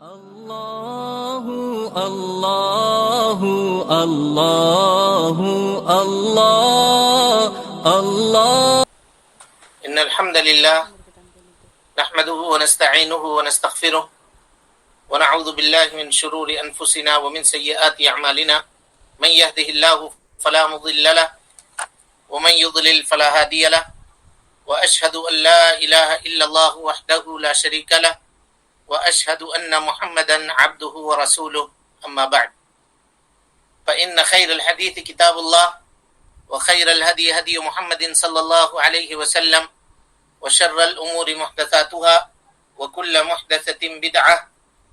الله الله الله الله الله. إن الحمد لله نحمده ونستعينه ونستغفره ونعوذ بالله من شرور أنفسنا ومن سيئات أعمالنا. من يهده الله فلا مضل له ومن يضلل فلا هادي له وأشهد أن لا إله إلا الله وحده لا شريك له وأشهد أن محمدا عبده ورسوله. أما بعد فإن خير الحديث كتاب الله وخير الهدي هدي محمد صلى الله عليه وسلم وشر الأمور محدثاتها وكل محدثة بدعة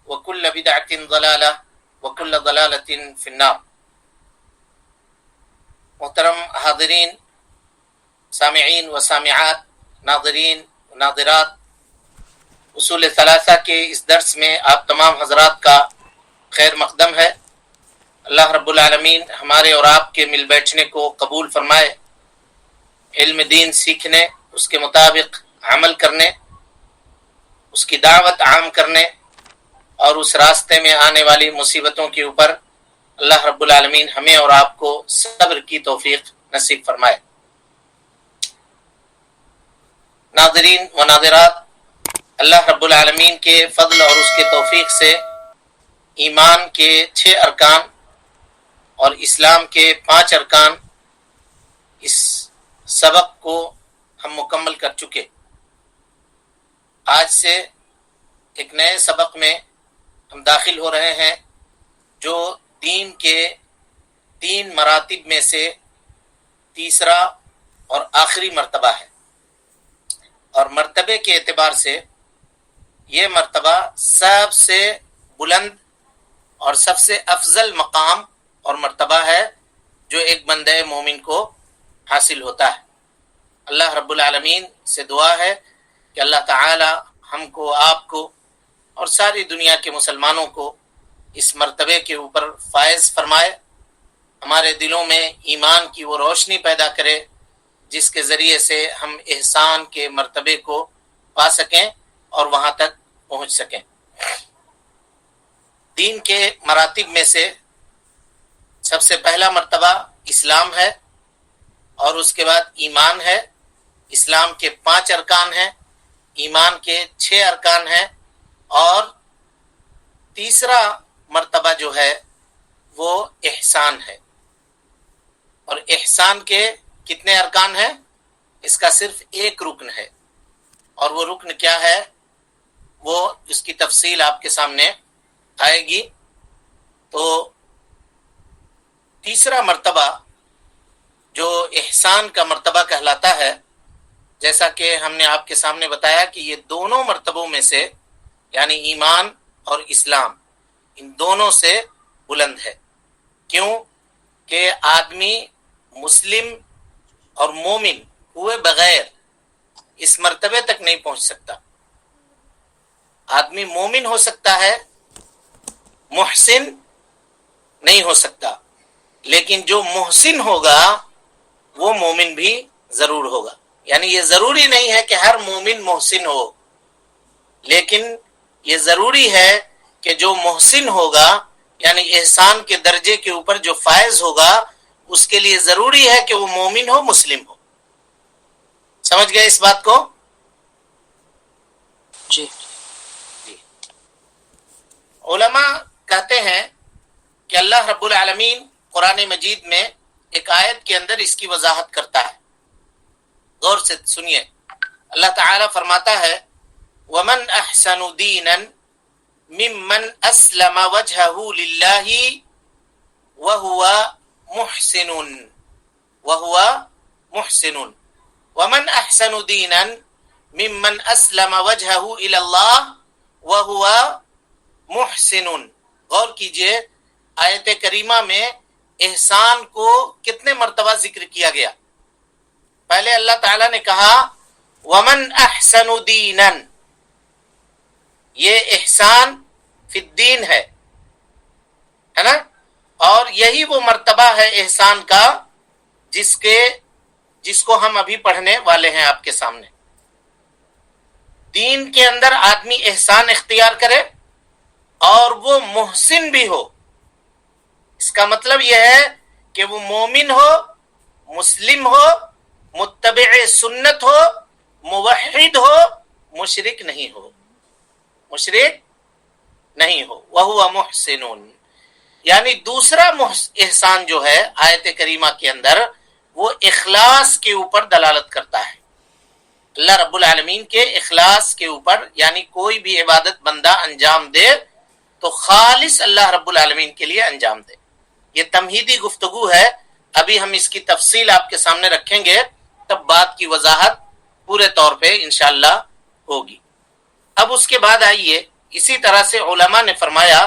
وكل بدعة ضلالة وكل ضلالة في النار. محترم حاضرین، سامعین و سامعات، ناظرین و ناظرات، اصول ثلاثہ کے اس درس میں آپ تمام حضرات کا خیر مقدم ہے. اللہ رب العالمین ہمارے اور آپ کے مل بیٹھنے کو قبول فرمائے. علم دین سیکھنے، اس کے مطابق عمل کرنے، اس کی دعوت عام کرنے اور اس راستے میں آنے والی مصیبتوں کے اوپر اللہ رب العالمین ہمیں اور آپ کو صبر کی توفیق نصیب فرمائے. ناظرین و ناظرات، اللہ رب العالمین کے فضل اور اس کے توفیق سے ایمان کے 6 ارکان اور اسلام کے 5 ارکان اس سبق کو ہم مکمل کر چکے. آج سے ایک نئے سبق میں ہم داخل ہو رہے ہیں جو دین کے 3 مراتب میں سے تیسرا اور آخری مرتبہ ہے، اور مرتبے کے اعتبار سے یہ مرتبہ سب سے بلند اور سب سے افضل مقام اور مرتبہ ہے جو ایک بندہ مومن کو حاصل ہوتا ہے. اللہ رب العالمین سے دعا ہے کہ اللہ تعالی ہم کو، آپ کو اور ساری دنیا کے مسلمانوں کو اس مرتبے کے اوپر فائز فرمائے، ہمارے دلوں میں ایمان کی وہ روشنی پیدا کرے جس کے ذریعے سے ہم احسان کے مرتبے کو پا سکیں اور وہاں تک پہنچ سکیں. دین کے مراتب میں سے سب سے پہلا مرتبہ اسلام ہے، اور اس کے بعد ایمان ہے. اسلام کے 5 ارکان ہیں، ایمان کے 6 ارکان ہیں، اور تیسرا مرتبہ جو ہے وہ احسان ہے. اور احسان کے کتنے ارکان ہیں؟ اس کا صرف ایک رکن ہے، اور وہ رکن کیا ہے وہ اس کی تفصیل آپ کے سامنے آئے گی. تو تیسرا مرتبہ جو احسان کا مرتبہ کہلاتا ہے، جیسا کہ ہم نے آپ کے سامنے بتایا کہ یہ دونوں مرتبوں میں سے یعنی ایمان اور اسلام ان دونوں سے بلند ہے. کیوں کہ آدمی مسلم اور مومن ہوئے بغیر اس مرتبے تک نہیں پہنچ سکتا. آدمی مومن ہو سکتا ہے، محسن نہیں ہو سکتا، لیکن جو محسن ہوگا وہ مومن بھی ضرور ہوگا. یعنی یہ ضروری نہیں ہے کہ ہر مومن محسن ہو، لیکن یہ ضروری ہے کہ جو محسن ہوگا یعنی احسان کے درجے کے اوپر جو فائز ہوگا اس کے لیے ضروری ہے کہ وہ مومن ہو، مسلم ہو. سمجھ گئے اس بات کو؟ جی. علماء کہتے ہیں کہ اللہ رب العالمین قرآن مجید میں ایک آیت کے اندر اس کی وضاحت کرتا ہے. غور سے سنیے. اللہ تعالی فرماتا ہے وَمَنْ أَحْسَنُ دِينًا مِمَّنْ أَسْلَمَ وَجْهَهُ لِلَّهِ وَهُوَ مُحْسِنٌ وَمَنْ أَحْسَنُ دِينًا مِمَّنْ أَسْلَمَ وَجْهَهُ إِلَى اللَّهِ وَهُوَ مُحْسِنٌ. غور کیجئے، آیت کریمہ میں احسان کو کتنے مرتبہ ذکر کیا گیا. پہلے اللہ تعالیٰ نے کہا وَمَنْ أَحْسَنُ دِينًا، یہ احسان فی الدین ہے نا، اور یہی وہ مرتبہ ہے احسان کا جس کو ہم ابھی پڑھنے والے ہیں آپ کے سامنے. دین کے اندر آدمی احسان اختیار کرے وہ محسن بھی ہو. اس کا مطلب یہ ہے کہ وہ مومن ہو، مسلم ہو، متبع سنت ہو، موحد ہو، مشرک نہیں ہو. مشرک نہیں ہو. وَهُوَ مُحْسِنٌ. یعنی دوسرا احسان جو ہے آیت کریمہ کے اندر وہ اخلاص کے اوپر دلالت کرتا ہے. اللہ رب العالمین کے اخلاص کے اوپر، یعنی کوئی بھی عبادت بندہ انجام دے تو خالص اللہ رب العالمین کے لیے انجام دے. یہ تمہیدی گفتگو ہے، ابھی ہم اس کی تفصیل آپ کے سامنے رکھیں گے، تب بات کی وضاحت پورے طور پہ انشاءاللہ ہوگی. اب اس کے بعد آئیے، اسی طرح سے علماء نے فرمایا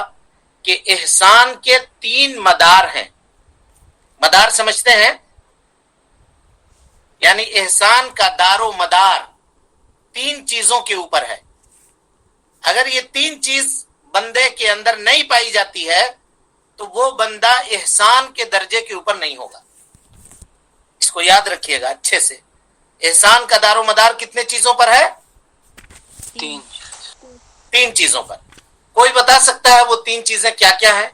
کہ احسان کے 3 مدار ہیں. مدار سمجھتے ہیں؟ یعنی احسان کا دار و مدار 3 چیزوں کے اوپر ہے. اگر یہ 3 چیز بندے کے اندر نہیں پائی جاتی ہے تو وہ بندہ احسان کے درجے کے اوپر نہیں ہوگا. اس کو یاد رکھیے گا اچھے سے. احسان کا دار و مدار کتنے چیزوں پر ہے؟ 3 چیزوں پر. کوئی بتا سکتا ہے وہ 3 چیزیں کیا کیا ہیں؟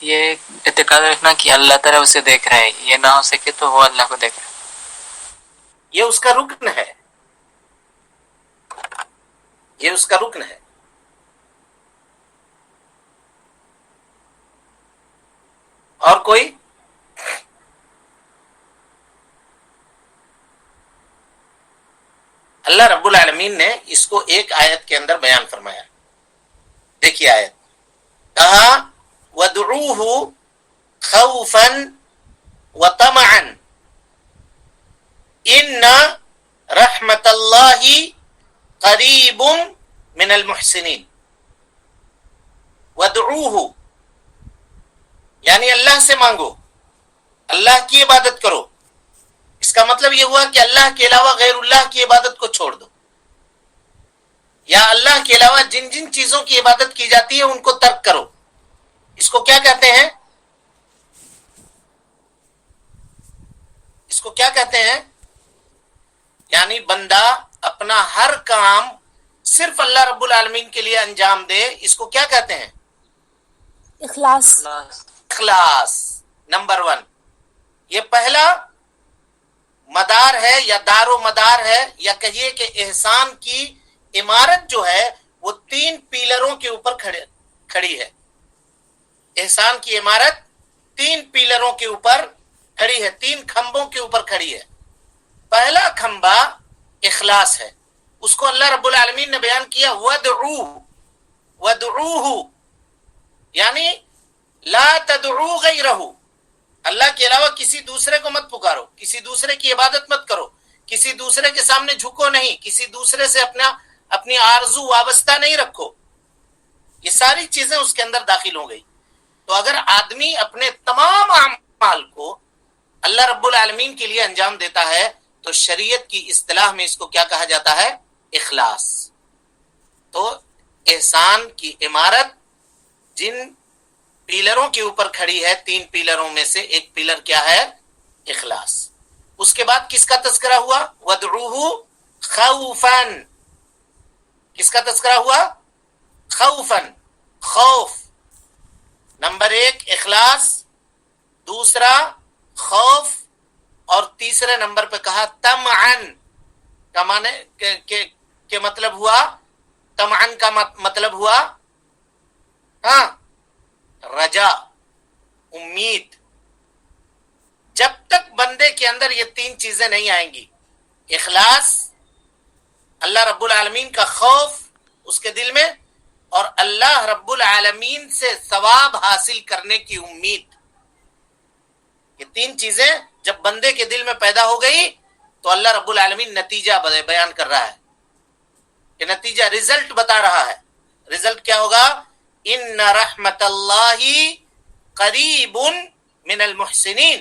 یہ اعتقاد رکھنا کہ اللہ تعالیٰ اسے دیکھ رہا ہے، یہ نہ ہو سکے تو وہ اللہ کو دیکھ رہا ہے. یہ اس کا رکن ہے. یہ اس کا رکن ہے. اور کوئی؟ اللہ رب العالمین نے اس کو ایک آیت کے اندر بیان فرمایا. دیکھیے آیت، کہا وَادْعُوهُ خَوْفًا وَطَمَعًا إِنَّ رَحْمَتَ اللَّهِ قَرِيبٌ مِنَ الْمُحْسِنِينَ. وَادْعُوهُ یعنی اللہ سے مانگو، اللہ کی عبادت کرو. اس کا مطلب یہ ہوا کہ اللہ کے علاوہ غیر اللہ کی عبادت کو چھوڑ دو، یا اللہ کے علاوہ جن جن چیزوں کی عبادت کی جاتی ہے ان کو ترک کرو. اس کو کیا کہتے ہیں؟ اس کو کیا کہتے ہیں؟ یعنی بندہ اپنا ہر کام صرف اللہ رب العالمین کے لیے انجام دے. اس کو کیا کہتے ہیں؟ اخلاص. اخلاص نمبر 1. یہ پہلا مدار ہے یا دار و مدار ہے، یا کہیے کہ احسان کی عمارت جو ہے وہ 3 پیلروں کے اوپر کھڑی ہے. احسان کی عمارت 3 پیلروں کے اوپر کھڑی ہے، 3 کھمبوں کے اوپر کھڑی ہے. پہلا کھمبا اخلاص ہے. اس کو اللہ رب العالمین نے بیان کیا وَادْعُوهُ یعنی لا تدعو غیرہ، اللہ کے علاوہ کسی دوسرے کو مت پکارو، کسی دوسرے کی عبادت مت کرو، کسی دوسرے کے سامنے جھکو نہیں، کسی دوسرے سے اپنی آرزو وابستہ نہیں رکھو. یہ ساری چیزیں اس کے اندر داخل ہو گئی. تو اگر آدمی اپنے تمام اعمال کو اللہ رب العالمین کے لیے انجام دیتا ہے تو شریعت کی اصطلاح میں اس کو کیا کہا جاتا ہے؟ اخلاص. تو احسان کی عمارت جن پیلروں کے اوپر کھڑی ہے، 3 پیلروں میں سے ایک پیلر کیا ہے؟ اخلاص. اس کے بعد کس کا تذکرہ ہوا؟ وَادْعُوهُ خَوْفًا. کس کا تذکرہ ہوا؟ خوفاً، خوف. نمبر 1 اخلاص، دوسرا خوف، اور تیسرے نمبر پہ کہا طمعاً. کا معنی کہ مطلب ہوا، طمعاً کا مطلب ہوا ہاں رجا، امید. جب تک بندے کے اندر یہ 3 چیزیں نہیں آئیں گی، اخلاص، اللہ رب العالمین کا خوف اس کے دل میں، اور اللہ رب العالمین سے ثواب حاصل کرنے کی امید، یہ 3 چیزیں جب بندے کے دل میں پیدا ہو گئی تو اللہ رب العالمین نتیجہ بیان کر رہا ہے. یہ نتیجہ رزلٹ بتا رہا ہے. رزلٹ کیا ہوگا؟ ان رحمت اللہ قریب من المحسنین.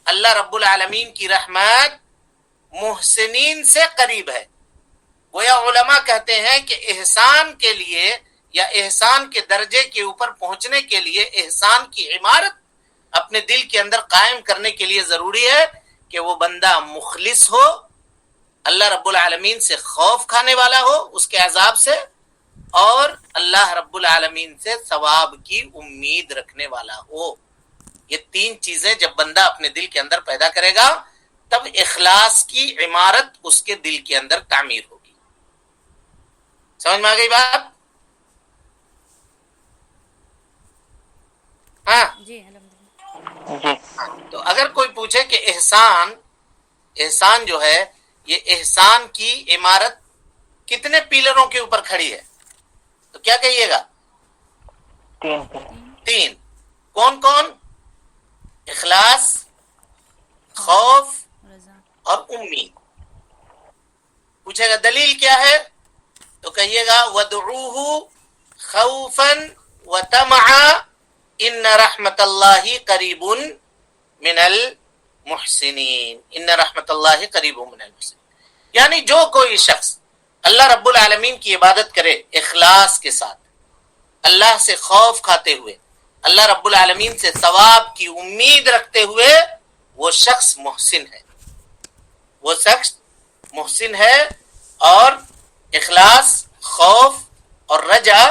اللہ رب العالمین کی رحمت محسنین سے قریب ہے. گویا علماء کہتے ہیں کہ احسان کے لیے یا احسان کے درجے کے اوپر پہنچنے کے لیے احسان کی عمارت اپنے دل کے اندر قائم کرنے کے لیے ضروری ہے کہ وہ بندہ مخلص ہو، اللہ رب العالمین سے خوف کھانے والا ہو اس کے عذاب سے، اور اللہ رب العالمین سے ثواب کی امید رکھنے والا ہو۔ یہ تین چیزیں جب بندہ اپنے دل کے اندر پیدا کرے گا تب اخلاص کی عمارت اس کے دل کے اندر تعمیر ہوگی۔ سمجھ میں آ گئی بات؟ ہاں جی الحمدللہ۔ جی تو اگر کوئی پوچھے کہ احسان جو ہے یہ احسان کی عمارت کتنے پیلروں کے اوپر کھڑی ہے، تو کیا کہیے گا؟ تین۔ کون کون؟ اخلاص، خوف رضا۔ اور امید۔ پوچھے گا دلیل کیا ہے تو کہیے گا وَادْعُوهُ خَوْفًا وَطَمَعًا إِنَّ رَحْمَتَ اللَّهِ قَرِيبٌ مِنَ الْمُحْسِنِينَ۔ إِنَّ رَحْمَتَ اللَّهِ قَرِيبٌ مِنَ الْمُحْسِنِينَ، یعنی جو کوئی شخص اللہ رب العالمین کی عبادت کرے اخلاص کے ساتھ، اللہ سے خوف کھاتے ہوئے، اللہ رب العالمین سے ثواب کی امید رکھتے ہوئے، وہ شخص محسن ہے، وہ شخص محسن ہے۔ اور اخلاص، خوف اور رجا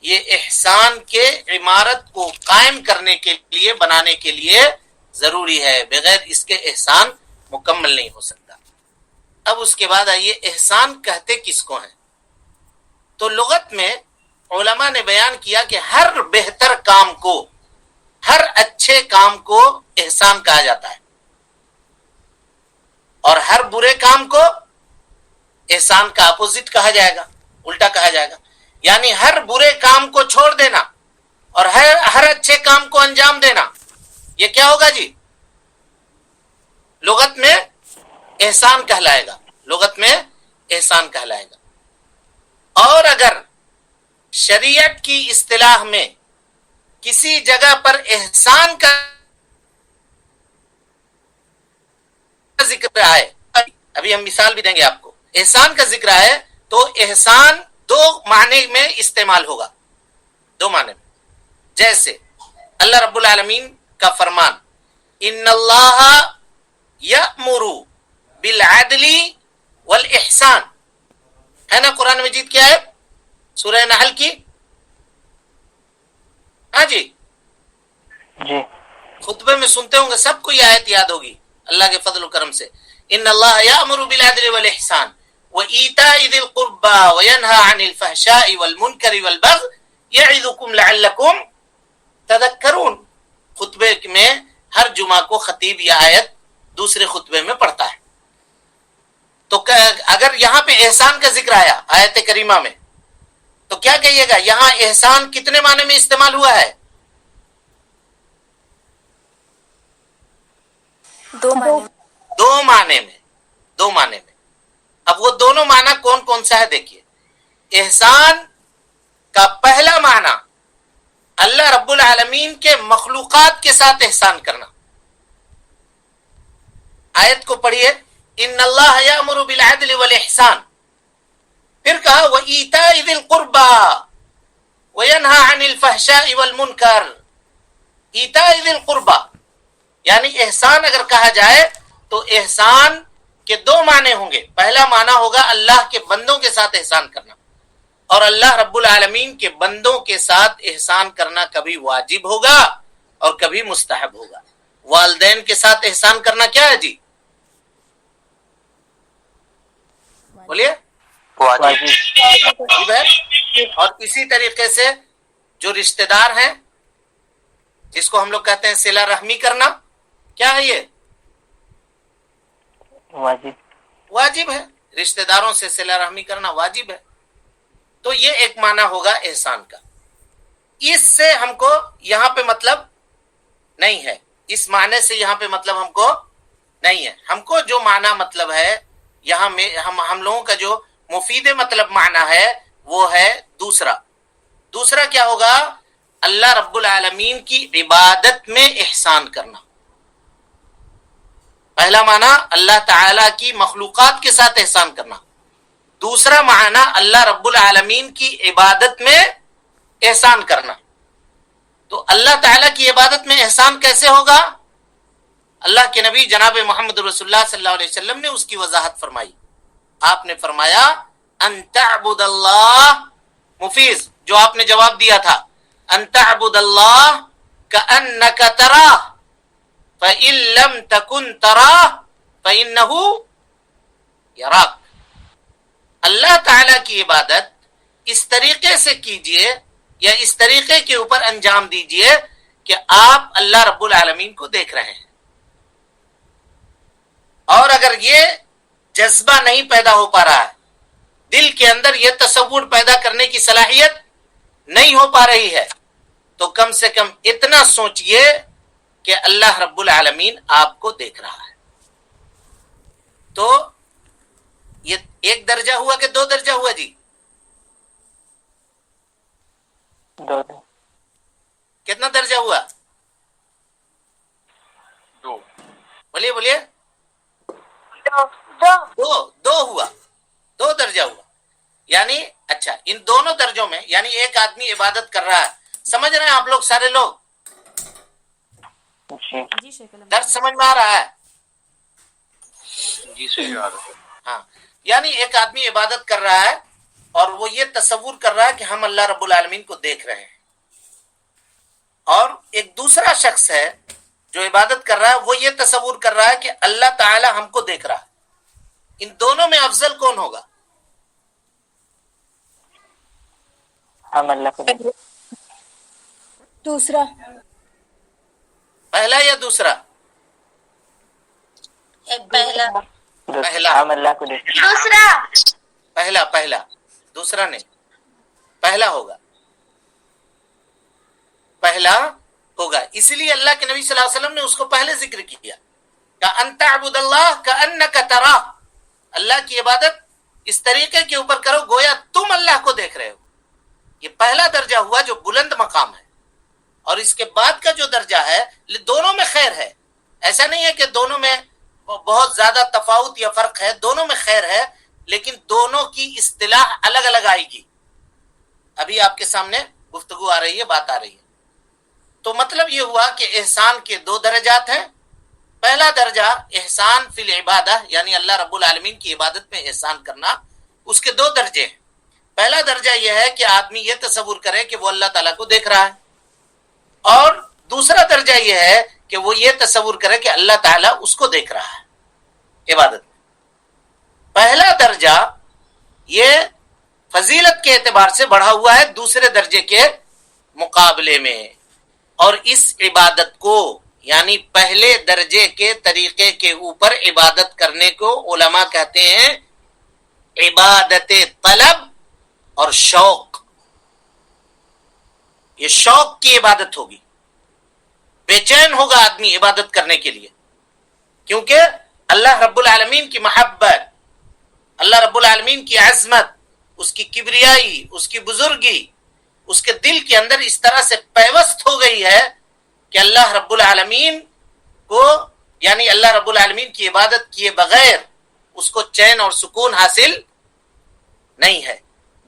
یہ احسان کے عمارت کو قائم کرنے کے لیے، بنانے کے لیے ضروری ہے، بغیر اس کے احسان مکمل نہیں ہو سکتا۔ اب اس کے بعد آئیے احسان کہتے کس کو ہیں؟ تو لغت میں علماء نے بیان کیا کہ ہر بہتر کام کو، ہر اچھے کام کو احسان کہا جاتا ہے، اور ہر برے کام کو احسان کا اپوزٹ کہا جائے گا، الٹا کہا جائے گا۔ یعنی ہر برے کام کو چھوڑ دینا اور ہر اچھے کام کو انجام دینا، یہ کیا ہوگا جی؟ لغت میں احسان کہلائے گا، لغت میں احسان کہلائے گا۔ اور اگر شریعت کی اصطلاح میں کسی جگہ پر احسان کا ذکر آئے، ابھی ہم مثال بھی دیں گے آپ کو، احسان کا ذکر آئے تو احسان دو معنی میں استعمال ہوگا، دو معنی میں۔ جیسے اللہ رب العالمین کا فرمان ان اللہ یأمر بالعدل والاحسان، ہے نا قرآن مجید کی آیت سورہ نحل کی؟ ہاں جی، جی خطبے میں سنتے ہوں گے، سب کو یہ آیت یاد ہوگی اللہ کے فضل و کرم سے۔ ان اللہ یأمر بالعدل والاحسان وایتاء ذی القربى وینہی عن الفحشاء والمنکر والبغی یعظکم لعلکم تذکرون۔ خطبے میں ہر جمعہ کو خطیب یہ آیت دوسرے خطبے میں پڑھتا ہے۔ تو اگر یہاں پہ احسان کا ذکر آیا آیت کریمہ میں تو کیا کہیے گا؟ یہاں احسان کتنے معنی میں استعمال ہوا ہے؟ دو معنی۔ دو معنی میں، دو معنی میں۔ اب وہ دونوں معنی کون کون سا ہے دیکھیے۔ احسان کا پہلا معنی اللہ رب العالمین کے مخلوقات کے ساتھ احسان کرنا۔ آیت کو پڑھیے، ان اللہ یأمر بالعدل والاحسان، پھر کہا وایتاء ذی القربى وینہی عن الفحشاء والمنکر۔ ایتاء ذی القربى یعنی احسان اگر کہا جائے تو احسان کے دو معنی ہوں گے۔ پہلا معنی ہوگا اللہ کے بندوں کے ساتھ احسان کرنا، اور اللہ رب العالمین کے بندوں کے ساتھ احسان کرنا کبھی واجب ہوگا اور کبھی مستحب ہوگا۔ والدین کے ساتھ احسان کرنا کیا ہے جی؟ بولیے، واجب ہے۔ اور اسی طریقے سے جو رشتہ دار ہیں جس کو ہم لوگ کہتے ہیں صلہ رحمی کرنا، کیا ہے یہ؟ واجب ہے، رشتہ داروں سے صلہ رحمی کرنا واجب ہے۔ تو یہ ایک معنی ہوگا احسان کا۔ اس سے ہم کو یہاں پہ مطلب نہیں ہے، اس معنی سے یہاں پہ مطلب ہم کو نہیں ہے۔ ہم کو جو معنی مطلب ہے یہاں میں ہم لوگوں کا جو مفید مطلب معنی ہے وہ ہے دوسرا۔ دوسرا کیا ہوگا؟ اللہ رب العالمین کی عبادت میں احسان کرنا۔ پہلا معنی اللہ تعالی کی مخلوقات کے ساتھ احسان کرنا، دوسرا معنی اللہ رب العالمین کی عبادت میں احسان کرنا۔ تو اللہ تعالی کی عبادت میں احسان کیسے ہوگا؟ اللہ کے نبی جناب محمد رسول اللہ صلی اللہ علیہ وسلم نے اس کی وضاحت فرمائی۔ آپ نے فرمایا ان تعبد اللہ، مفیز جو آپ نے جواب دیا تھا، ان تعبد اللہ کأنک تراہ فإن لم تکن تراہ فإنہ یراک، اللہ تعالی کی عبادت اس طریقے سے کیجئے یا اس طریقے کے اوپر انجام دیجئے کہ آپ اللہ رب العالمین کو دیکھ رہے ہیں. اور اگر یہ جذبہ نہیں پیدا ہو پا رہا ہے، دل کے اندر یہ تصور پیدا کرنے کی صلاحیت نہیں ہو پا رہی ہے، تو کم سے کم اتنا سوچئے کہ اللہ رب العالمین آپ کو دیکھ رہا ہے. تو یہ ایک درجہ ہوا کہ دو درجہ ہوا جی؟ دو کتنا درجہ ہوا؟ دو. بولیے بولیے. دو ہوا، دو درجہ ہوا. یعنی اچھا، ان دونوں درجوں میں یعنی ایک آدمی عبادت کر رہا ہے، سمجھ رہے ہیں آپ لوگ سارے لوگ؟ جی شیخ الحمد درد سمجھ میں آ رہا ہے؟ جی صحیح بات ہے. ہاں، یعنی ایک آدمی عبادت کر رہا ہے اور وہ یہ تصور کر رہا ہے کہ ہم اللہ رب العالمین کو دیکھ رہے ہیں، اور ایک دوسرا شخص ہے جو عبادت کر رہا ہے وہ یہ تصور کر رہا ہے کہ اللہ تعالی ہم کو دیکھ رہا ہے. ان دونوں میں افضل کون ہوگا؟ ہم اللہ کو دیکھ دوسرا. پہلا یا دوسرا؟ پہلا. ہم اللہ کو دیکھ پہلا دوسرا نہیں، پہلا ہوگا، پہلا ہوگا. اس لیے اللہ کے نبی صلی اللہ علیہ وسلم نے اس کو پہلے ذکر کیا کہ ان تعبد اللہ کأنک تراہ، اللہ کی عبادت اس طریقے کے اوپر کرو گویا تم اللہ کو دیکھ رہے ہو. یہ پہلا درجہ ہوا جو بلند مقام ہے. اور اس کے بعد کا جو درجہ ہے دونوں میں خیر ہے، ایسا نہیں ہے کہ دونوں میں بہت زیادہ تفاوت یا فرق ہے، دونوں میں خیر ہے، لیکن دونوں کی اصطلاح الگ الگ آئے گی. ابھی آپ کے سامنے گفتگو آ رہی ہے، بات آ رہی ہے. تو مطلب یہ ہوا کہ احسان کے دو درجات ہیں. پہلا درجہ احسان فی العبادہ، یعنی اللہ رب العالمین کی عبادت میں احسان کرنا، اس کے دو درجے ہیں. پہلا درجہ یہ ہے کہ آدمی یہ تصور کرے کہ وہ اللہ تعالیٰ کو دیکھ رہا ہے، اور دوسرا درجہ یہ ہے کہ وہ یہ تصور کرے کہ اللہ تعالیٰ اس کو دیکھ رہا ہے عبادت میں. پہلا درجہ یہ فضیلت کے اعتبار سے بڑھا ہوا ہے دوسرے درجے کے مقابلے میں، اور اس عبادت کو یعنی پہلے درجے کے طریقے کے اوپر عبادت کرنے کو علماء کہتے ہیں عبادت طلب اور شوق. یہ شوق کی عبادت ہوگی، بے چین ہوگا آدمی عبادت کرنے کے لیے، کیونکہ اللہ رب العالمین کی محبت، اللہ رب العالمین کی عظمت، اس کی کبریائی، اس کی بزرگی اس کے دل کے اندر اس طرح سے پیوست ہو گئی ہے کہ اللہ رب العالمین کو یعنی اللہ رب العالمین کی عبادت کیے بغیر اس کو چین اور سکون حاصل نہیں ہے،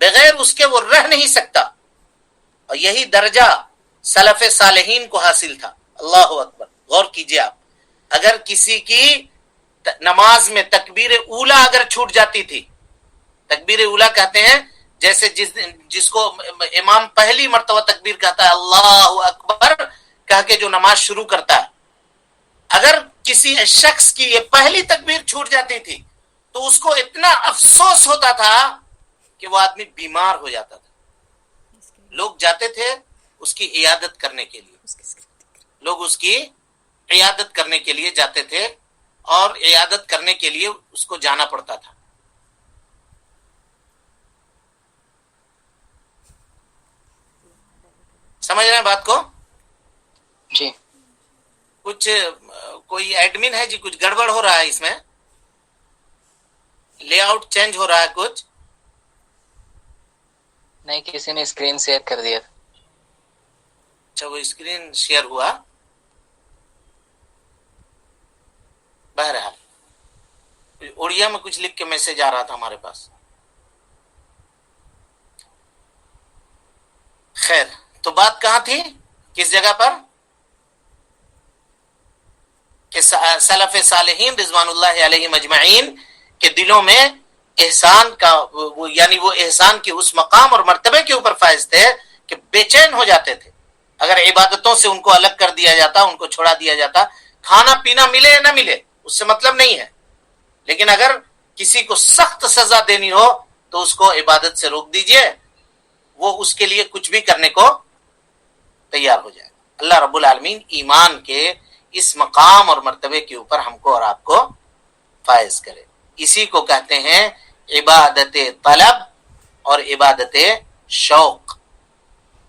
بغیر اس کے وہ رہ نہیں سکتا. اور یہی درجہ سلف صالحین کو حاصل تھا. اللہ اکبر، غور کیجئے آپ، اگر کسی کی نماز میں تکبیر اولا اگر چھوٹ جاتی تھی، تکبیر اولا کہتے ہیں جیسے جس کو امام پہلی مرتبہ تکبیر کہتا ہے اللہ اکبر کہہ کے جو نماز شروع کرتا ہے، اگر کسی شخص کی یہ پہلی تکبیر چھوٹ جاتی تھی تو اس کو اتنا افسوس ہوتا تھا کہ وہ آدمی بیمار ہو جاتا تھا. لوگ جاتے تھے اس کی عیادت کرنے کے لیے، لوگ اس کی عیادت کرنے کے لیے جاتے تھے، اور عیادت کرنے کے لیے اس کو جانا پڑتا تھا. سمجھ رہے ہیں بات کو؟ جی. کچھ کوئی ایڈمن ہے جی، کچھ گڑبڑ ہو رہا ہے اس میں، لے آؤٹ چینج ہو رہا ہے کچھ؟ نہیں، کسی نے اسکرین شیئر کر دیا تھا. اچھا، وہ اسکرین شیئر ہوا. بہرحال اڑیا میں کچھ لکھ کے میسج آ رہا تھا ہمارے پاس. خیر، تو بات کہاں تھی، کس جگہ پر؟ کہ سلف صالحین رضوان اللہ علیہم اجمعین کے دلوں میں احسان کا یعنی وہ احسان کے اس مقام اور مرتبے کے اوپر فائز تھے کہ بے چین ہو جاتے تھے اگر عبادتوں سے ان کو الگ کر دیا جاتا، ان کو چھوڑا دیا جاتا. کھانا پینا ملے یا نہ ملے اس سے مطلب نہیں ہے، لیکن اگر کسی کو سخت سزا دینی ہو تو اس کو عبادت سے روک دیجئے، وہ اس کے لیے کچھ بھی کرنے کو تیار ہو جائے. اللہ رب العالمین ایمان کے اس مقام اور مرتبے کے اوپر ہم کو اور آپ کو فائز کرے. اسی کو کہتے ہیں عبادت طلب اور عبادت شوق.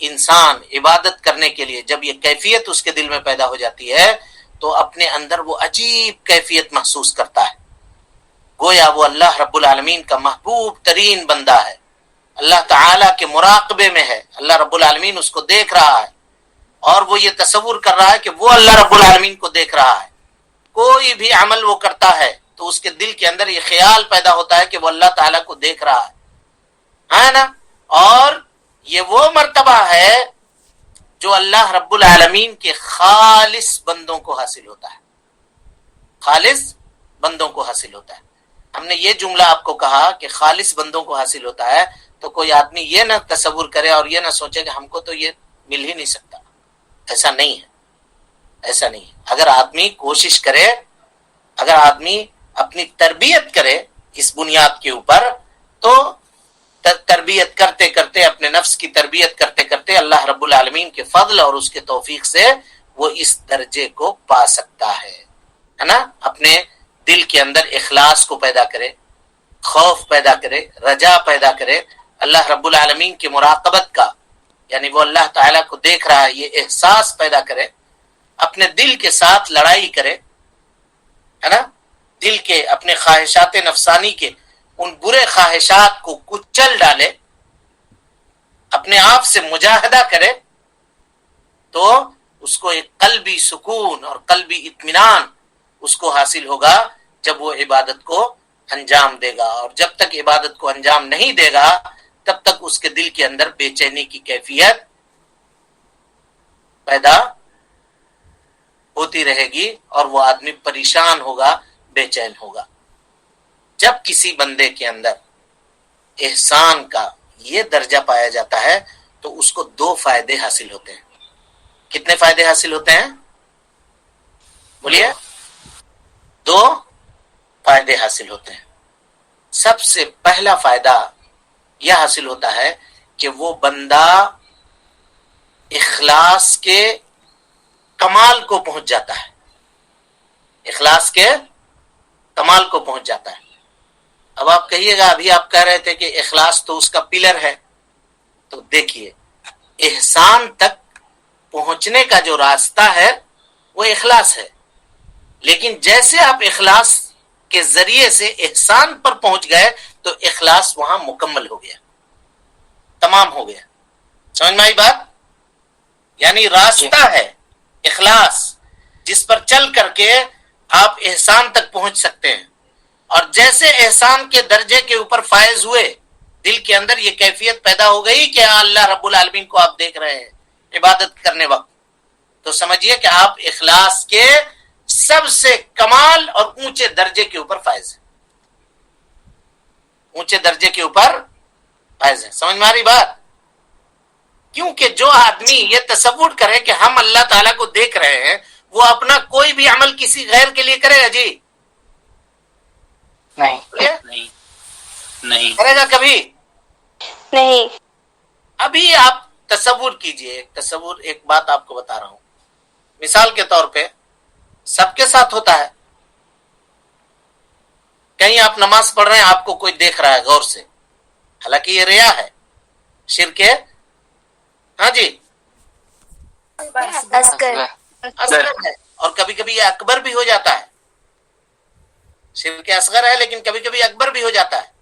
انسان عبادت کرنے کے لیے جب یہ کیفیت اس کے دل میں پیدا ہو جاتی ہے تو اپنے اندر وہ عجیب کیفیت محسوس کرتا ہے، گویا وہ اللہ رب العالمین کا محبوب ترین بندہ ہے، اللہ تعالیٰ کے مراقبے میں ہے، اللہ رب العالمین اس کو دیکھ رہا ہے اور وہ یہ تصور کر رہا ہے کہ وہ اللہ رب العالمین کو دیکھ رہا ہے. کوئی بھی عمل وہ کرتا ہے تو اس کے دل کے اندر یہ خیال پیدا ہوتا ہے کہ وہ اللہ تعالیٰ کو دیکھ رہا ہے نا. اور یہ وہ مرتبہ ہے جو اللہ رب العالمین کے خالص بندوں کو حاصل ہوتا ہے، خالص بندوں کو حاصل ہوتا ہے. ہم نے یہ جملہ آپ کو کہا کہ خالص بندوں کو حاصل ہوتا ہے تو کوئی آدمی یہ نہ تصور کرے اور یہ نہ سوچے کہ ہم کو تو یہ مل ہی نہیں سکتا. ایسا نہیں ہے، ایسا نہیں ہے. اگر آدمی کوشش کرے، اگر آدمی اپنی تربیت کرے اس بنیاد کے اوپر، تو تربیت کرتے کرتے اپنے نفس کی تربیت کرتے کرتے اللہ رب العالمین کے فضل اور اس کے توفیق سے وہ اس درجے کو پا سکتا ہے نا. اپنے دل کے اندر اخلاص کو پیدا کرے، خوف پیدا کرے، رجا پیدا کرے، اللہ رب العالمین کی مراقبت کا یعنی وہ اللہ تعالیٰ کو دیکھ رہا ہے یہ احساس پیدا کرے، اپنے دل کے ساتھ لڑائی کرے ہے نا. دل کے اپنے خواہشات نفسانی کے ان برے خواہشات کو کچل ڈالے، اپنے آپ سے مجاہدہ کرے، تو اس کو ایک قلبی سکون اور قلبی اطمینان اس کو حاصل ہوگا جب وہ عبادت کو انجام دے گا. اور جب تک عبادت کو انجام نہیں دے گا تب تک اس کے دل کے اندر بے چینی کی کیفیت پیدا ہوتی رہے گی اور وہ آدمی پریشان ہوگا، بے چین ہوگا. جب کسی بندے کے اندر احسان کا یہ درجہ پایا جاتا ہے تو اس کو دو فائدے حاصل ہوتے ہیں. کتنے فائدے حاصل ہوتے ہیں؟ بولیے. دو فائدے حاصل ہوتے ہیں. سب سے پہلا فائدہ یہ حاصل ہوتا ہے کہ وہ بندہ اخلاص کے کمال کو پہنچ جاتا ہے، اخلاص کے کمال کو پہنچ جاتا ہے. اب آپ کہیے گا ابھی آپ کہہ رہے تھے کہ اخلاص تو اس کا پلر ہے، تو دیکھیے احسان تک پہنچنے کا جو راستہ ہے وہ اخلاص ہے، لیکن جیسے آپ اخلاص کے ذریعے سے احسان پر پہنچ گئے تو اخلاص وہاں مکمل ہو گیا، تمام ہو گیا. سمجھ میں آئی بات؟ یعنی راستہ ہے اخلاص جس پر چل کر کے آپ احسان تک پہنچ سکتے ہیں. اور جیسے احسان کے درجے کے اوپر فائز ہوئے، دل کے اندر یہ کیفیت پیدا ہو گئی کہ اللہ رب العالمین کو آپ دیکھ رہے ہیں عبادت کرنے وقت، تو سمجھیے کہ آپ اخلاص کے سب سے کمال اور اونچے درجے کے اوپر فائز ہیں، اونچے درجے کے اوپر فائز ہیں. سمجھ میں آ رہی بات؟ کیونکہ جو آدمی یہ تصور کرے کہ ہم اللہ تعالیٰ کو دیکھ رہے ہیں وہ اپنا کوئی بھی عمل کسی غیر کے لیے کرے گا؟ جی نہیں کرے گا کبھی نہیں. ابھی آپ تصور کیجئے، تصور ایک بات آپ کو بتا رہا ہوں، مثال کے طور پہ سب کے ساتھ ہوتا ہے. کہیں آپ نماز پڑھ رہے ہیں، آپ کو کوئی دیکھ رہا ہے غور سے، حالانکہ یہ ریا ہے، شرک ہے. ہاں جی اصغر ہے، اور کبھی کبھی یہ اکبر بھی ہو جاتا ہے. شرک اصغر ہے لیکن کبھی کبھی اکبر بھی ہو جاتا ہے.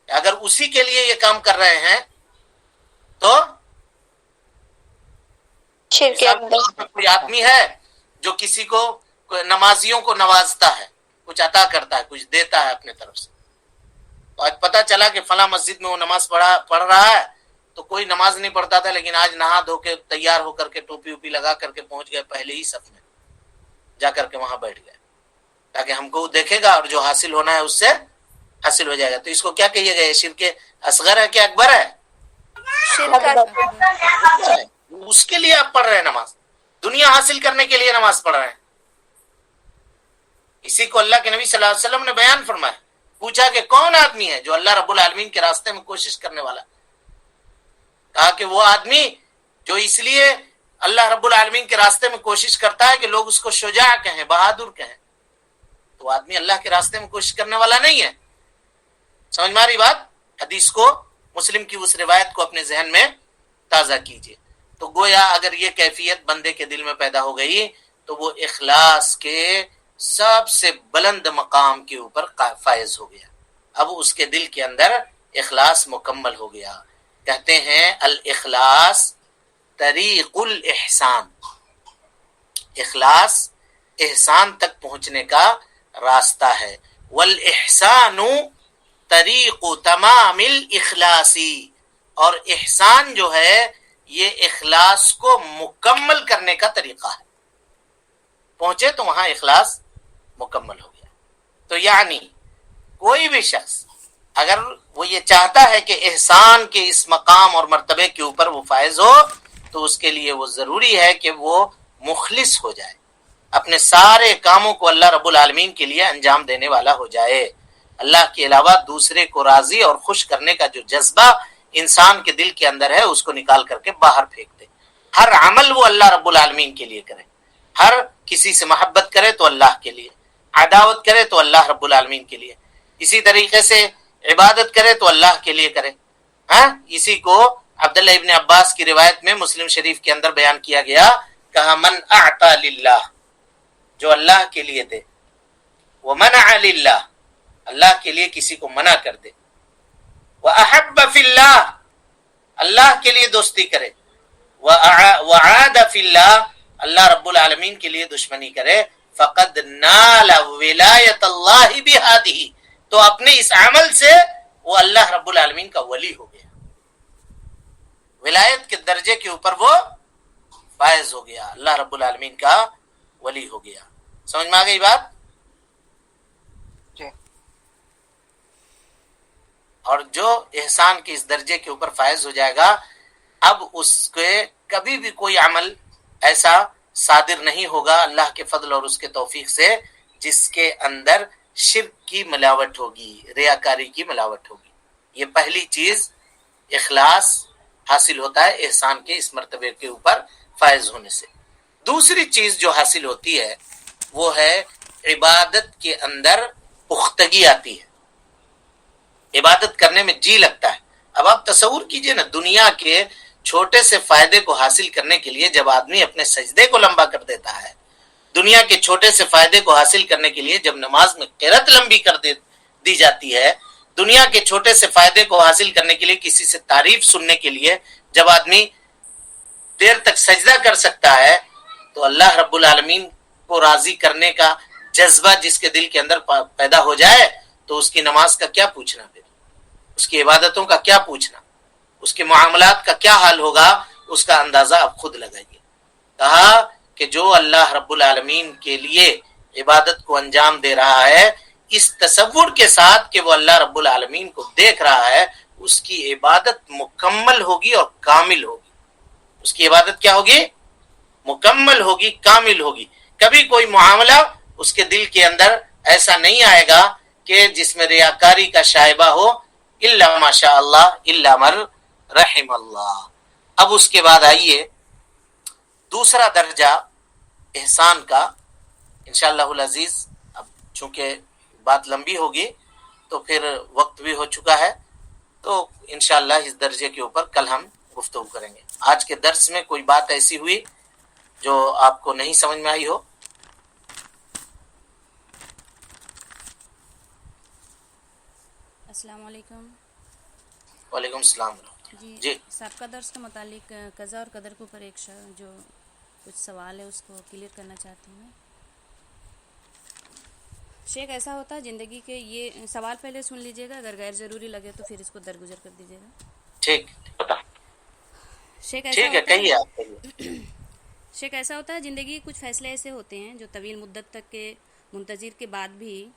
اگر اسی کے لیے یہ کام کر رہے ہیں تو شرک اکبر. کوئی آدمی ہے جو کسی کو نمازیوں کو نوازتا ہے، کچھ عطا کرتا ہے، کچھ دیتا ہے اپنے طرف سے. تو آج پتا چلا کہ فلاں مسجد میں وہ نماز پڑھ رہا ہے، تو کوئی نماز نہیں پڑھتا تھا لیکن آج نہا دھو کے تیار ہو کر کے ٹوپی وپی لگا کر کے پہنچ گئے پہلے ہی صف میں، جا کر کے وہاں بیٹھ گئے تاکہ ہم کو دیکھے گا اور جو حاصل ہونا ہے اس سے حاصل ہو جائے گا. تو اس کو کیا کہیے گا؟ شرک اصغر ہے کہ اکبر ہے؟ شرک اکبر. اس کے لیے آپ پڑھ رہے ہیں نماز، دنیا حاصل کرنے کے لیے نماز پڑھ رہے ہیں. اسی کو اللہ کے نبی صلی اللہ علیہ وسلم نے بیان فرمایا. پوچھا کہ کون آدمی ہے جو اللہ رب العالمین کے راستے میں کوشش کرنے والا؟ کہا کہ وہ آدمی جو اس لیے اللہ رب العالمین کے راستے میں کوشش کرتا ہے کہ لوگ اس کو شجاع کہیں، بہادر کہیں. تو آدمی اللہ کے راستے میں کوشش کرنے والا نہیں ہے. سمجھ میں آ رہی بات؟ حدیث کو، مسلم کی اس روایت کو اپنے ذہن میں تازہ کیجئے. تو گویا اگر یہ کیفیت بندے کے دل میں پیدا ہو گئی تو وہ اخلاص کے سب سے بلند مقام کے اوپر فائز ہو گیا. اب اس کے دل کے اندر اخلاص مکمل ہو گیا. کہتے ہیں الاخلاص طریق الاحسان، اخلاص احسان تک پہنچنے کا راستہ ہے. والاحسان طریق تمام الاخلاصی، اور احسان جو ہے یہ اخلاص کو مکمل کرنے کا طریقہ ہے. پہنچے تو وہاں اخلاص مکمل ہو گیا. تو یعنی کوئی بھی شخص اگر وہ یہ چاہتا ہے کہ احسان کے اس مقام اور مرتبے کے اوپر وہ فائز ہو، تو اس کے لیے وہ ضروری ہے کہ وہ مخلص ہو جائے، اپنے سارے کاموں کو اللہ رب العالمین کے لیے انجام دینے والا ہو جائے. اللہ کے علاوہ دوسرے کو راضی اور خوش کرنے کا جو جذبہ انسان کے دل کے اندر ہے اس کو نکال کر کے باہر پھینک دے. ہر عمل وہ اللہ رب العالمین کے لیے کرے. ہر کسی سے محبت کرے تو اللہ کے لیے، عداوت کرے تو اللہ رب العالمین کے لیے، اسی طریقے سے عبادت کرے تو اللہ کے لیے کرے. اسی کو عبداللہ ابن عباس کی روایت میں مسلم شریف کے اندر بیان کیا گیا. کہا من اعطى للہ، جو اللہ کے لیے دے، ومنع للہ، اللہ کے لیے کسی کو منع کر دے، وأحب فی اللہ، اللہ کے لیے دوستی کرے، وعاد فی اللہ، اللہ رب العالمین کے لیے دشمنی کرے، فقد نال ولایت اللہ بہذہ، تو اپنے اس عمل سے وہ اللہ رب العالمین کا ولی ہو گیا، ولایت کے درجے کے اوپر وہ فائز ہو گیا، اللہ رب العالمین کا ولی ہو گیا. سمجھ میں آ گئی بات؟ جی. اور جو احسان کے اس درجے کے اوپر فائز ہو جائے گا، اب اس کے کبھی بھی کوئی عمل ایسا صادر نہیں ہوگا اللہ کے فضل اور اس کے توفیق سے جس کے اندر شرک کی ملاوٹ ہوگی، ریاکاری کی ملاوٹ ہوگی. یہ پہلی چیز اخلاص حاصل ہوتا ہے احسان کے اس مرتبے کے اوپر فائز ہونے سے. دوسری چیز جو حاصل ہوتی ہے وہ ہے عبادت کے اندر پختگی آتی ہے، عبادت کرنے میں جی لگتا ہے. اب آپ تصور کیجئے نا، دنیا کے چھوٹے سے فائدے کو حاصل کرنے کے لیے جب آدمی اپنے سجدے کو لمبا کر دیتا ہے، دنیا کے چھوٹے سے فائدے کو حاصل کرنے کے لیے جب نماز میں قرات لمبی کر دی جاتی ہے، دنیا کے چھوٹے سے فائدے کو حاصل کرنے کے لیے کسی سے تعریف سننے کے لیے جب آدمی دیر تک سجدہ کر سکتا ہے، تو اللہ رب العالمین کو راضی کرنے کا جذبہ جس کے دل کے اندر پیدا ہو جائے تو اس کی نماز کا کیا پوچھنا، پھر اس کی عبادتوں کا کیا پوچھنا، اس کے معاملات کا کیا حال ہوگا، اس کا اندازہ آپ خود لگائیے. کہا کہ جو اللہ رب العالمین کے لیے عبادت کو انجام دے رہا ہے اس تصور کے ساتھ کہ وہ اللہ رب العالمین کو دیکھ رہا ہے، اس کی عبادت مکمل ہوگی اور کامل ہوگی. اس کی عبادت کیا ہوگی؟ مکمل ہوگی، کامل ہوگی. کبھی کوئی معاملہ اس کے دل کے اندر ایسا نہیں آئے گا کہ جس میں ریاکاری کا شائبہ ہو، الا ماشاء اللہ الا من رحم اللہ. اب اس کے بعد آئیے دوسرا درجہ احسان کا، انشاءاللہ العزیز. اب چونکہ بات لمبی ہوگی تو پھر وقت بھی ہو چکا ہے، تو انشاءاللہ اس درجے کے اوپر کل ہم گفتگو کریں گے. آج کے درس میں کوئی بات ایسی ہوئی جو آپ کو نہیں سمجھ میں آئی ہو؟ السلام علیکم. وعلیکم السلام. جی سابقہ درس کے متعلق قضا اور قدر کے اوپر ایک جو کچھ سوال ہے اس کو کلیئر کرنا چاہتی ہوں. شیخ ایسا ہوتا ہے زندگی کے، یہ سوال پہلے سن لیجئے گا، اگر غیر ضروری لگے تو پھر اس کو درگزر کر دیجئے گا. ٹھیک شیخ ٹھیک ہے، کہیے آپ کہیے. شیخ ایسا ہوتا ہے زندگی کچھ فیصلے ایسے ہوتے ہیں جو طویل مدت تک کے منتظر کے بعد بھی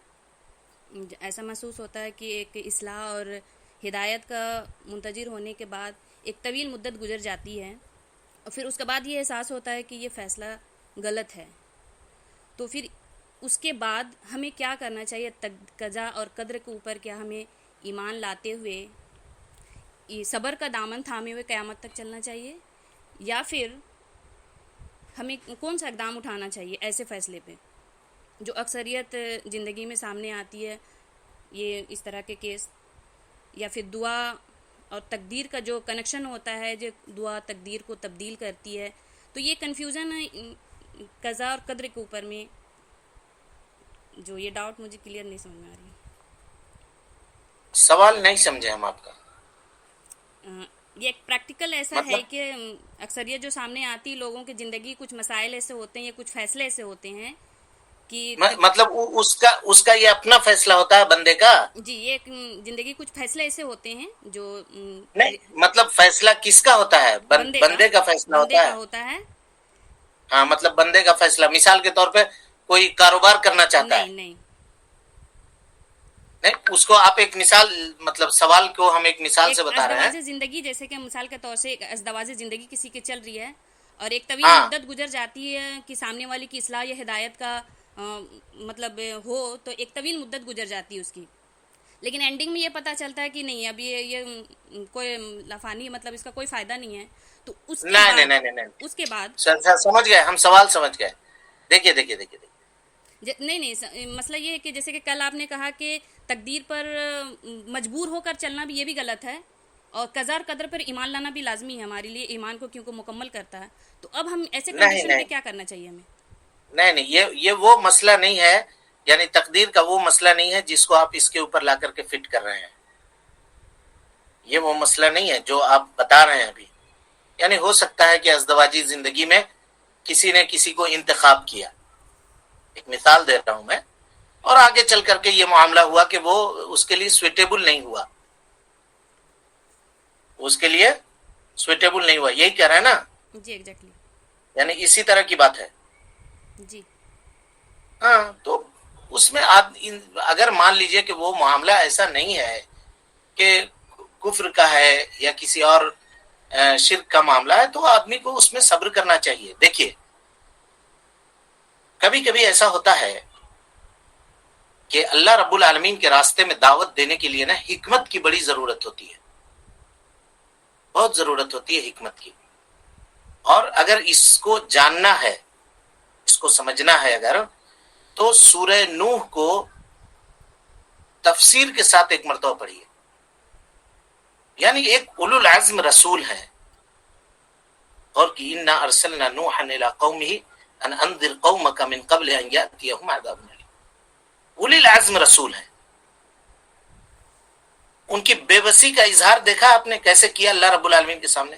ایسا محسوس ہوتا ہے کہ ایک اصلاح اور ہدایت کا منتظر ہونے کے بعد ایک طویل مدت گزر جاتی ہے، اور پھر اس کے بعد یہ احساس ہوتا ہے کہ یہ فیصلہ غلط ہے. تو پھر اس کے بعد ہمیں کیا کرنا چاہیے؟ قضا اور قدر کے اوپر کیا ہمیں ایمان لاتے ہوئے صبر کا دامن تھامے ہوئے قیامت تک چلنا چاہیے، یا پھر ہمیں کون سا اقدام اٹھانا چاہیے ایسے فیصلے پہ جو اکثریت زندگی میں سامنے آتی ہے، یہ اس طرح کے کیس؟ یا پھر دعا اور تقدیر کا جو کنیکشن ہوتا ہے، جو دعا تقدیر کو تبدیل کرتی ہے، تو یہ کنفیوژن قضا اور قدر کے اوپر میں جو یہ ڈاؤٹ مجھے کلیئر نہیں سمجھ میں آ رہی. سوال نہیں سمجھے ہم آپ کا. یہ ایک پریکٹیکل ایسا ہے کہ اکثریت جو سامنے آتی لوگوں کی زندگی، کچھ مسائل ایسے ہوتے ہیں یا کچھ فیصلے ایسے ہوتے ہیں کہ مطلب اس کا یہ اپنا فیصلہ ہوتا ہے بندے کا. جی، یہ زندگی کچھ فیصلے ایسے ہوتے ہیں جو نہیں، مطلب فیصلہ کس کا ہوتا ہے؟ بندے کا فیصلہ ہوتا ہے. ہاں، مطلب بندے کا فیصلہ. مثال کے طور پہ کوئی کاروبار کرنا چاہتا ہے، نہیں، اس کو آپ ایک مثال، مطلب سوال کو ہم ایک مثال سے بتا رہے ہیں. ازدواج زندگی، جیسے کہ مثال کے طور سے ایک ازدواج زندگی کسی کی چل رہی ہے اور ایک طویل مدت گزر جاتی ہے کہ سامنے والی کی اصلاح یا ہدایت کا مطلب ہو، تو ایک طویل مدت گزر جاتی ہے اس کی، لیکن اینڈنگ میں یہ پتہ چلتا ہے کہ نہیں، اب یہ کوئی لافانی، مطلب اس کا کوئی فائدہ نہیں ہے. تو اس کے بعد سمجھ گئے ہم، سوال سمجھ گئے. دیکھیے نہیں، مسئلہ یہ ہے کہ جیسے کہ کل آپ نے کہا کہ تقدیر پر مجبور ہو کر چلنا بھی یہ بھی غلط ہے، اور قضا اور قدر پر ایمان لانا بھی لازمی ہے ہمارے لیے، ایمان کو کیونکہ مکمل کرتا ہے. تو اب ہم ایسے کنڈیشن پہ کیا کرنا چاہیے ہمیں؟ نہیں، یہ وہ مسئلہ نہیں ہے، یعنی تقدیر کا وہ مسئلہ نہیں ہے جس کو آپ اس کے اوپر لا کر کے فٹ کر رہے ہیں. یہ وہ مسئلہ نہیں ہے جو آپ بتا رہے ہیں ابھی. یعنی ہو سکتا ہے کہ ازدواجی زندگی میں کسی نے کسی کو انتخاب کیا، ایک مثال دے رہا ہوں میں، اور آگے چل کر کے یہ معاملہ ہوا کہ وہ اس کے لیے سویٹیبل نہیں ہوا، یہی کہہ رہے ہیں نا؟ جی، ایگزیکٹلی. یعنی اسی طرح کی بات ہے. جی ہاں، تو اس میں اگر مان لیجئے کہ وہ معاملہ ایسا نہیں ہے کہ کفر کا ہے یا کسی اور شرک کا معاملہ ہے، تو آدمی کو اس میں صبر کرنا چاہیے. دیکھیے، کبھی کبھی ایسا ہوتا ہے کہ اللہ رب العالمین کے راستے میں دعوت دینے کے لیے نا حکمت کی بڑی ضرورت ہوتی ہے، بہت ضرورت ہوتی ہے حکمت کی. اور اگر اس کو جاننا ہے، اس کو سمجھنا ہے اگر، تو سورہ نوح کو تفسیر کے ساتھ ایک مرتبہ پڑھیے. یعنی ایک اولو العزم رسول ہے، اور کہ انا ارسلنا نوحا الى قومه ان انذر قومك من قبل ان ياتيهم عذاب اليم. اولی العزم رسول ہیں. ان کی بے بسی کا اظہار دیکھا آپ نے کیسے کیا اللہ رب العالمین کے سامنے؟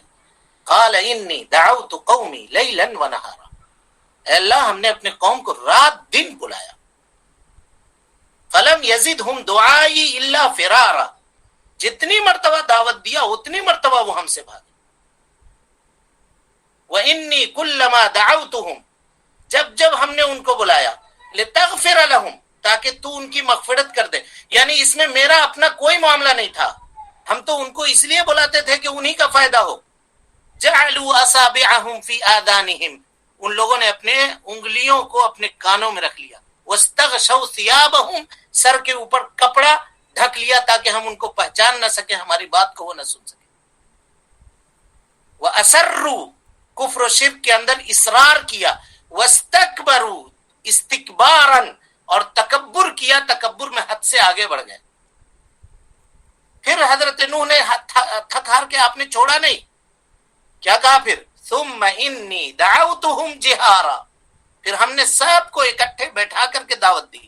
قال انی دعوت قومی لیلا ونہارا. اے اللہ، ہم نے اپنے قوم کو رات دن بلایا. فلم یزدہم دعائی الا فرارا. جتنی مرتبہ دعوت دیا اتنی مرتبہ وہ ہم سے بھاگے. وَإِنِّي كُلَّمَا دَعَوْتُهُمْ، جب ہم نے ان کو بلایا، لِتَغْفِرَ لَهُمْ، تاکہ تو ان کی مغفرت کر دے. یعنی اس میں میرا اپنا کوئی معاملہ نہیں تھا، ہم تو ان کو اس لیے بلاتے تھے کہ انہی کا فائدہ ہو. جَعَلُوا أَصَابِعَهُمْ فِي آذَانِهِمْ، ان لوگوں نے اپنے انگلیوں کو اپنے کانوں میں رکھ لیا. وَاسْتَغْشَوْا ثِيَابَهُمْ، سر کے اوپر کپڑا ڈھک لیا تاکہ ہم ان کو پہچان نہ سکیں، ہماری بات کو وہ نہ سن سکیں. وَأَسَرُّوا، کفر و شرک کے اندر اصرار کیا. وَاسْتَكْبَرُوا، استکباراً، اور تکبر کیا، تکبر میں حد سے آگے بڑھ گئے. پھر حضرت نوح نے تھک ہار کے آپ نے چھوڑا نہیں، کیا کہا پھر؟ ثُمَّ إِنِّي دَعَوْتُهُمْ جِهَارًا، پھر ہم نے سب کو اکٹھے بیٹھا کر کے دعوت دی.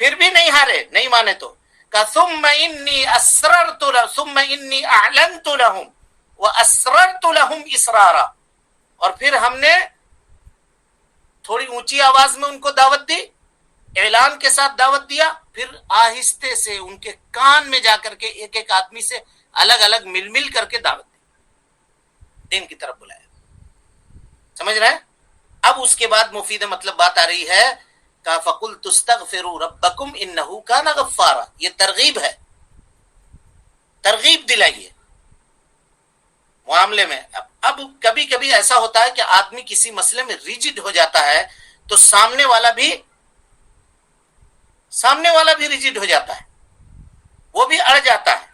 پھر بھی نہیں ہارے، نہیں مانے تو کہا ثُمَّ إِنِّي أَسْرَرْتُ لَهُمْ ثُمَّ إِنِّي أَعْلَنْتُ لَهُمْ وَأَسْرَرْتُ لَهُمْ إِسْرَارًا. اور پھر ہم نے تھوڑی اونچی آواز میں ان کو دعوت دی، اعلان کے ساتھ دعوت دیا، پھر آہستے سے ان کے کان میں جا کر کے ایک ایک آدمی سے الگ الگ مل کر کے دعوت دی، دین کی طرف بلایا. سمجھ رہے ہیں؟ اب اس کے بعد مفید مطلب بات آ رہی ہے کہا فَقُلْتُ اسْتَغْفِرُوا رَبَّكُمْ إِنَّهُ كَانَ غَفَّارًا. یہ ترغیب ہے، ترغیب دلائیے معاملے میں. اب کبھی کبھی ایسا ہوتا ہے کہ آدمی کسی مسئلے میں ریجڈ ہو جاتا ہے تو سامنے والا بھی ریجڈ ہو جاتا ہے، وہ بھی اڑ جاتا ہے،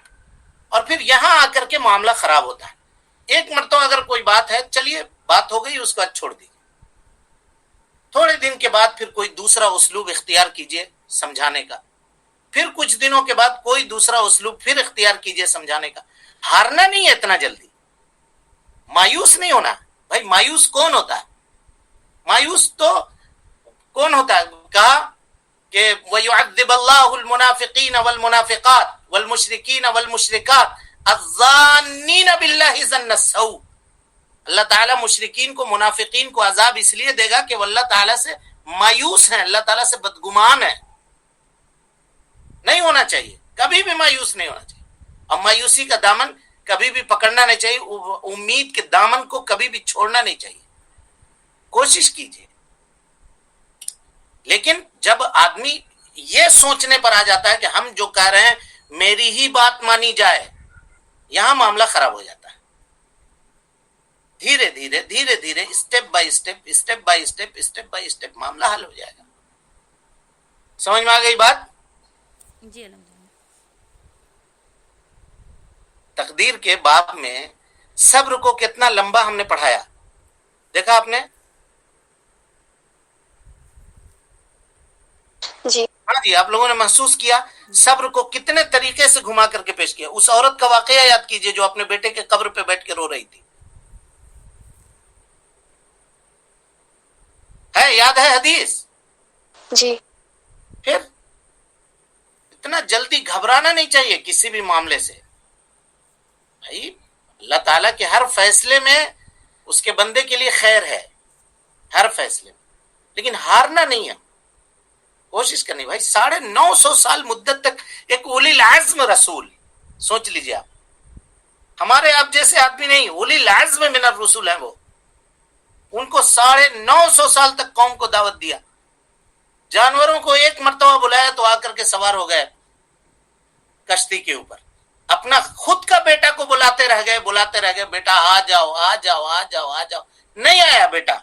اور پھر یہاں آ کر کے معاملہ خراب ہوتا ہے. ایک مرتبہ اگر کوئی بات ہے، چلیے بات ہو گئی، اس کے بعد چھوڑ دی. تھوڑے دن کے بعد پھر کوئی دوسرا اسلوب اختیار کیجئے سمجھانے کا، پھر کچھ دنوں کے بعد کوئی دوسرا اسلوب پھر اختیار کیجئے سمجھانے کا. ہارنا نہیں ہے اتنا جلدی، مایوس نہیں ہونا. بھائی مایوس کون ہوتا ہے؟ مایوس تو کون ہوتا ہے؟ کہا کہ وَيُعَذِّبَ اللَّهُ الْمُنَافِقِينَ وَالْمُنَافِقَاتِ وَالْمُشْرِكِينَ وَالْمُشْرِكَاتِ الظَّانِّينَ بِاللَّهِ ظَنَّ السَّوْءِ. اللہ تعالیٰ مشرکین کو، منافقین کو عذاب اس لیے دے گا کہ وہ اللہ تعالیٰ سے مایوس ہیں، اللہ تعالیٰ سے بدگمان ہیں. نہیں ہونا چاہیے، کبھی بھی مایوس نہیں ہونا چاہیے، اور مایوسی کا دامن کبھی بھی پکڑنا نہیں چاہیے، امید کے دامن کو کبھی بھی چھوڑنا نہیں چاہیے. کوشش کیجیے. لیکن جب آدمی یہ سوچنے پر آ جاتا ہے کہ ہم جو کہہ رہے ہیں میری ہی بات مانی جائے، یہاں معاملہ خراب ہو جاتا ہے. دھیرے دھیرے اسٹیپ بائی اسٹیپ معاملہ حل ہو جائے گا. سمجھ میں آ گئی بات؟ جی الحمد للہ. تقدیر کے باب میں صبر کو کتنا لمبا ہم نے پڑھایا، دیکھا آپ نے؟ جی ہاں جی، آپ لوگوں نے محسوس کیا صبر کو کتنے طریقے سے گھما کر کے پیش کیا. اس عورت کا واقعہ یاد کیجئے جو اپنے بیٹے کے قبر پہ بیٹھ کے رو رہی تھی. ہے یاد ہے حدیث؟ جی پھر اتنا جلدی گھبرانا نہیں چاہیے کسی بھی معاملے سے. بھائی اللہ تعالیٰ کے ہر فیصلے میں اس کے بندے کے لیے خیر ہے، ہر فیصلے میں، لیکن ہارنا نہیں ہے، کوشش کرنی. بھائی 950 سال مدت تک ایک اولی العزم رسول، سوچ لیجیے آپ، ہمارے آپ جیسے آدمی نہیں، اولی العزم من الرسول ہیں وہ. ان کو 950 سال تک قوم کو دعوت دیا. جانوروں کو ایک مرتبہ بلایا تو آ کر کے سوار ہو گئے کشتی کے اوپر. اپنا خود کا بیٹا کو بلاتے رہ گئے، بیٹا آ جاؤ، نہیں آیا بیٹا.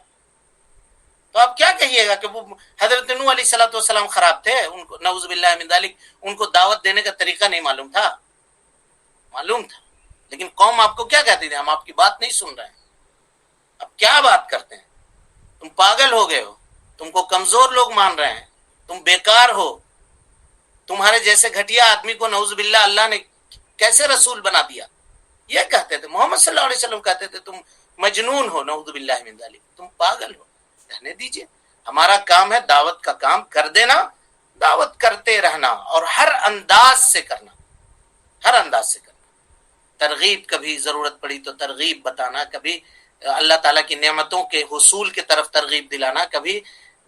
تو آپ کیا کہیے گا کہ وہ حضرت نوح علیہ الصلوۃ والسلام خراب تھے؟ ان کو نعوذ باللہ من ذالک، ان کو دعوت دینے کا طریقہ نہیں معلوم تھا؟ معلوم تھا، لیکن قوم آپ کو کیا کہتی تھی؟ ہم آپ کی بات نہیں سن رہے ہیں. اب کیا بات کرتے ہیں؟ تم پاگل ہو گئے ہو، تم کو کمزور لوگ مان رہے ہیں، تم بیکار ہو. تمہارے جیسے گھٹیا آدمی کو نعوذ باللہ اللہ نے کیسے رسول بنا دیا؟ یہ کہتے تھے. محمد صلی اللہ علیہ وسلم کہتے تھے تم مجنون ہو، نعوذ باللہ من ذالک، تم پاگل ہو. کہنے دیجئے، ہمارا کام ہے دعوت کا کام کر دینا، دعوت کرتے رہنا، اور ہر انداز سے کرنا. ترغیب، کبھی ضرورت پڑی تو ترغیب بتانا، کبھی اللہ تعالیٰ کی نعمتوں کے حصول کی طرف ترغیب دلانا، کبھی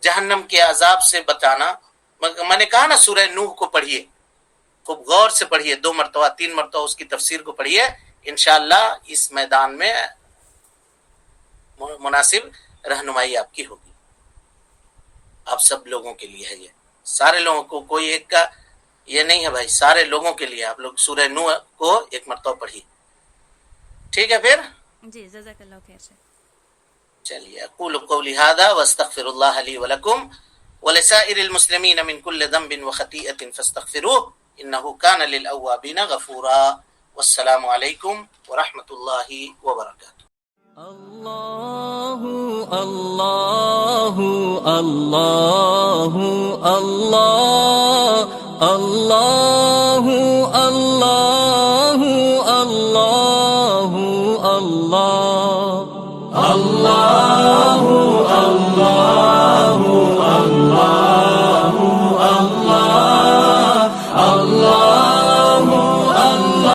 جہنم کے عذاب سے بتانا. میں نے کہا نا سورہ نوح کو پڑھیے، خوب غور سے پڑھیے، 2 مرتبہ 3 مرتبہ اس کی تفسیر کو پڑھیے. انشاءاللہ اس میدان میں مناسب رہنمائی آپ کی ہوگی. آپ سب لوگوں کے لیے ہے، یہ سارے لوگوں کو، کوئی ایک کا یہ نہیں ہے بھائی، سارے لوگوں کے لیے. آپ لوگ سورہ نوح کو 1 مرتبہ پڑھیے، ٹھیک ہے؟ پھر جی جزاک اللہ خیر سے. چلیے، اقول قولی هذا واستغفر الله لي ولكم ولسائر المسلمين من كل ذنب وخطيئة فاستغفروه انه كان للأوابين غفورا. والسلام علیکم ورحمۃ اللہ وبرکاتہ. اللہ اللہ اللہ اللہ اللہ اللہ